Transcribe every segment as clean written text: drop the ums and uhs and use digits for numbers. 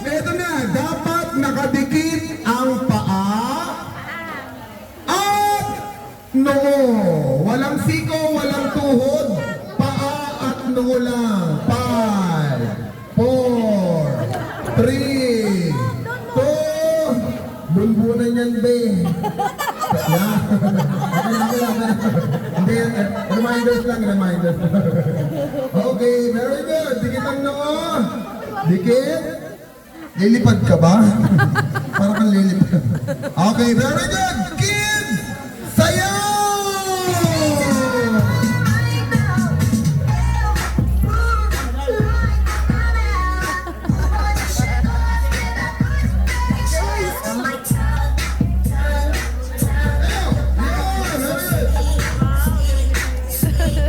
Ito na, dapat nakadikit ang paa at noo. Walang siko, walang tuhod. Paa at noo lang. 5, 4, 3, 2, bunbunan yan, be. Yan. Hindi, reminders lang, reminders. Okay, very good. Dikit ang noo. Dikit. Lilipad ka ba? Parang kang lilipad. Okay, very good. Kids, sayaw!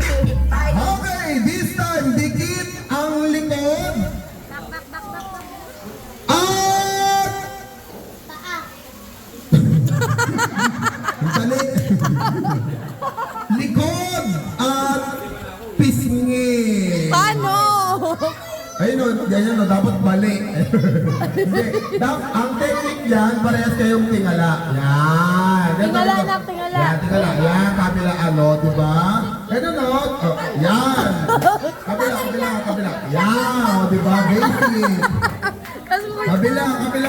Okay, this time, dikit ang likod. At dali. Likod at pisngi. Paano? Ayun o, ganyan o, dapat bali. Hindi, ang technique yan, parehas kayong tingala. Yan. Tingala, anak, tingala. Yan, tingala. Yan, kabila ano, diba? Ganun o. Oh, yan. Kabila, kabila, kabila. Yan, o, diba? Basic. Kabila, kabila,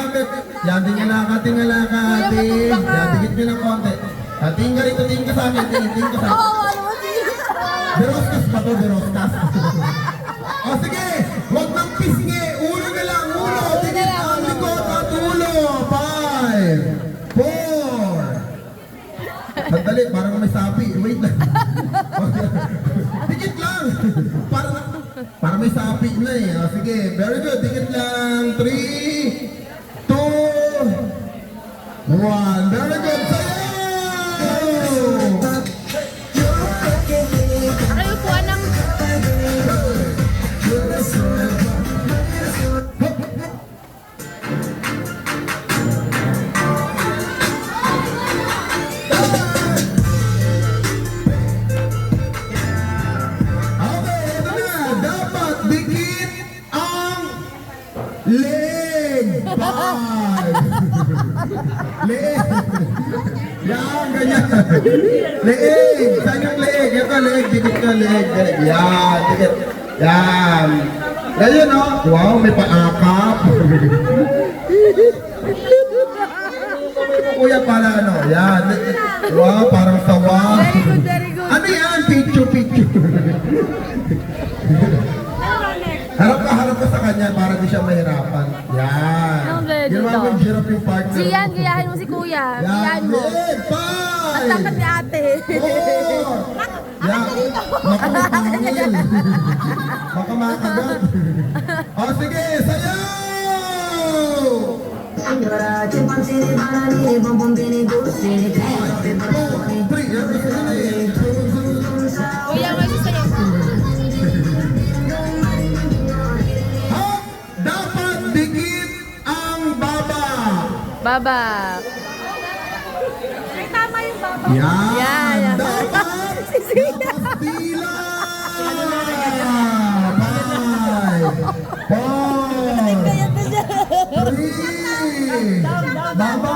kabila. Yan, tingala ka, tingala ka. Yan, tingit nyo ng konti. Yan, tingin ka rito, tingin ka sa akin, tingin ka sa akin. Oo, ano mo siya? Derostas ba to? Derostas. O sige, huwag nang pisngi. Ulo na lang, ulo. Tingin ang likod at ulo. 5, 4. Sandali, parang may sapi. Wait lang. Dikit lang. Parang may sapi na eh. O sige, very good. Dikit lang. 3, 2, 1. Very good. Sayaw! Kayo po ng... Okay, ito na. Dapat dikit ang leg. 5. Leg. Yan, ganyan. Leeg. Saan yung leeg? Ito, leeg. Dikit ka, leeg. Yan, dikit. Yan. Ganyan, no? Wow, may paakap. Kuya pala, ano? Yan. Wow, parang sawa. Very good, very good. Ano yan? Picture. Harap ka sa kanya para di siya mahirapan. Yan. Ang very Ginawa good. mo hirap yung partner. Siyan, gayahin mo si kuya. Gayahin mo. Leg, At 5. takat ni ate. Yan. Makamapangil. Makamakagat. O sige, sayaw! Kuya, may sasayaw. Dapat dikit ang baba. Baba. Ay, tama yung baba. Yan. Yan. Dapat Sisiya. pastila. 5, 4, Kaya na siya. 3. Baba.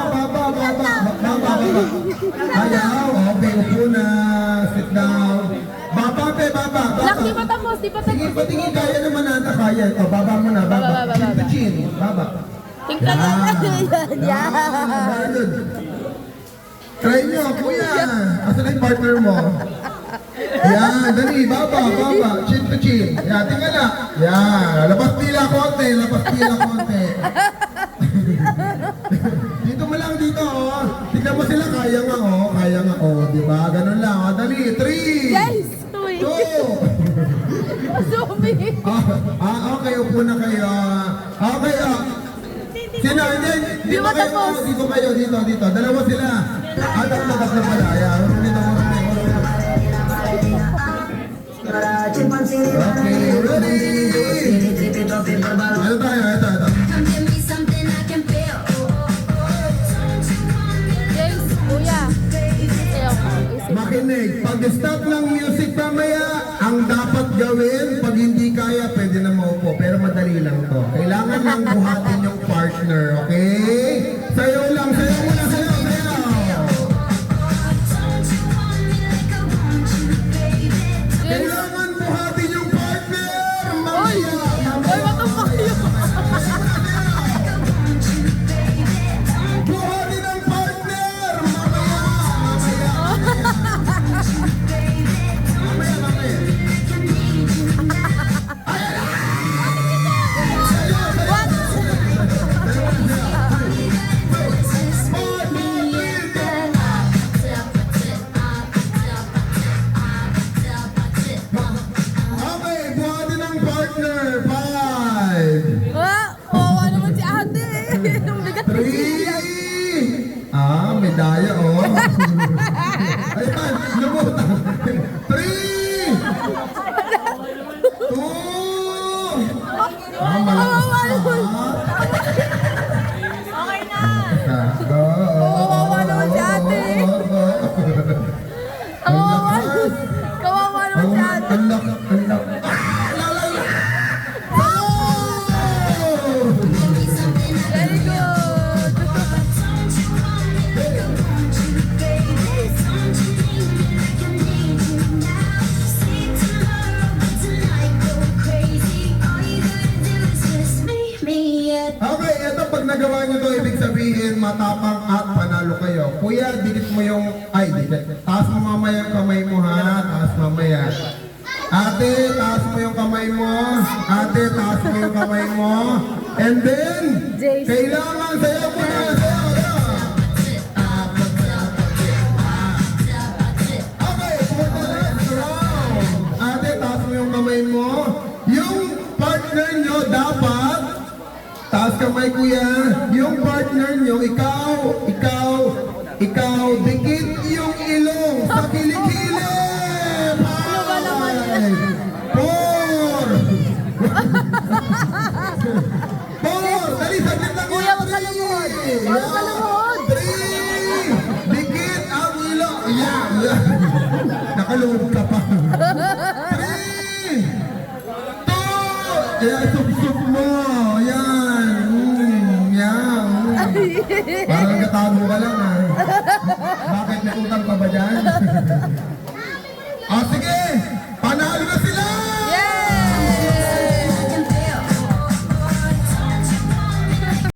Ayaw. Okay, upo na. Sit down. Baba. Lak, di pa tapos, di pa Sige, tapos. patingin. Kaya naman nata. Kaya. O, baba mo na. Baba. Baba. Chin to chin. Baba. Tingka lang. Yan. Very good. Try nyo, kuya. Asan na yung partner mo? Yan, dali. Baba. Chin to chin. Yan, tingala. Yan. Labas tila konti. Dito mo lang dito, oh. Tignan mo sila, kaya nga, oh. Diba? Ganun lang, oh. Dali, 3, Guys, uy. 2. Sumi. Okay, upo na kayo. Okay, Sino? Hindi Di ba kayo? matapos. Dito kayo, dito. Dalawa sila. Tatlo pala. Ayan, Okay, ready? Ano tayo? Ito. Mag-stop ng music mamaya. Ang dapat gawin, pag hindi kaya, pwede na maupo. Pero madali lang to. Kailangan lang buhatin yung partner, okay? Sayaw lang, sayaw muna, sayaw, sayaw. Kailangan buhatin yung partner. Mamaya, Oy, matumak yun. buhatin ang partner. Mamaya, okay, buhatin ang partner. 5, Ah, kawawa naman si ate. Ang bigat. 3. Ah, medaya, oh. Ayan, lumutang. 3, 2. Ah, malakas pa. Okay na. Kawawa naman si ate. Kawawa. Kawawa naman si ate. Ang lak, ang lak. Lalala! Oh! Very good. Okay, ito pag nagawa nyo to, ibig sabihin matapang at panalo kayo. Kuya, dikit mo yung, ay, dikit. Taas mo mamaya yung kamay mo ha, taas mamaya. Ate, taas mo yung kamay mo. Ate, taas mo yung kamay mo. And then, Jason. kailangan sayaw mo na, sayaw, sayaw. Okay, for the next round. Ate, taas mo yung kamay mo. Yung partner nyo dapat, taas kamay kuya, yung partner nyo, ikaw, dikit yung ilong sa kilikili. Ano ba naman yan? 4. Dali, saglit lang Kuya, wag ka lumuhod. Wag ka lumuhod. 3. Dikit ang ilong. Yeah. Nakaloob ka pa. 3. 2. Ayan, sup mo. Yan. Yan. Parang nagkatago ka lang ha. Bakit may utang ka ba dyan? Sige.